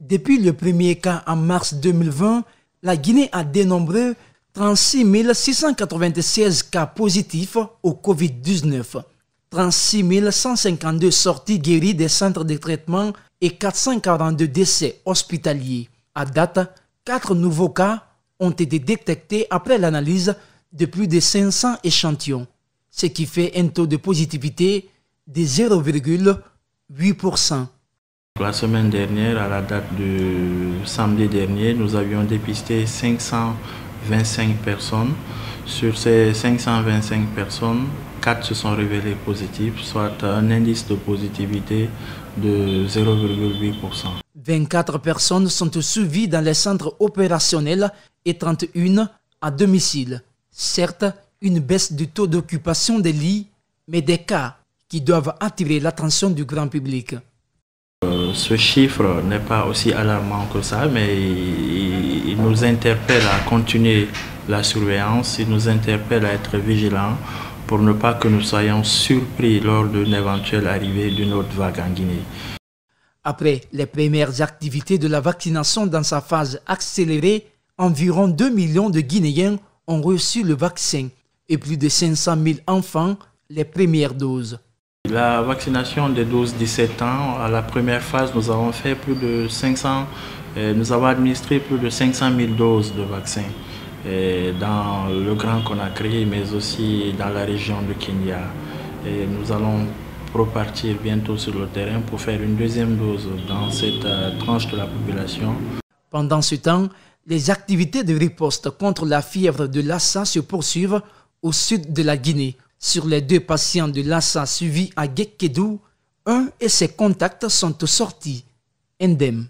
Depuis le premier cas en mars 2020, la Guinée a dénombré 36 696 cas positifs au Covid-19, 36 152 sorties guéries des centres de traitement et 442 décès hospitaliers. À date, 4 nouveaux cas ont été détectés après l'analyse de plus de 500 échantillons, ce qui fait un taux de positivité de 0,8%. La semaine dernière, à la date de samedi dernier, nous avions dépisté 525 personnes. Sur ces 525 personnes, 4 se sont révélées positives, soit un indice de positivité de 0,8%. 24 personnes sont suivies dans les centres opérationnels et 31 à domicile. Certes, une baisse du taux d'occupation des lits, mais des cas qui doivent attirer l'attention du grand public. Ce chiffre n'est pas aussi alarmant que ça, mais il nous interpelle à continuer la surveillance, il nous interpelle à être vigilants pour ne pas que nous soyons surpris lors d'une éventuelle arrivée d'une autre vague en Guinée. Après les premières activités de la vaccination dans sa phase accélérée, environ 2 millions de Guinéens ont reçu le vaccin et plus de 500 000 enfants les premières doses. La vaccination des 12-17 ans, à la première phase, nous avons fait nous avons administré plus de 500 000 doses de vaccins dans le Grand Conakry, mais aussi dans la région de Kenya. Et nous allons repartir bientôt sur le terrain pour faire une deuxième dose dans cette tranche de la population. Pendant ce temps, les activités de riposte contre la fièvre de Lassa se poursuivent au sud de la Guinée. Sur les 2 patients de Lassa suivis à Guékédou, un et ses contacts sont sortis indemnes.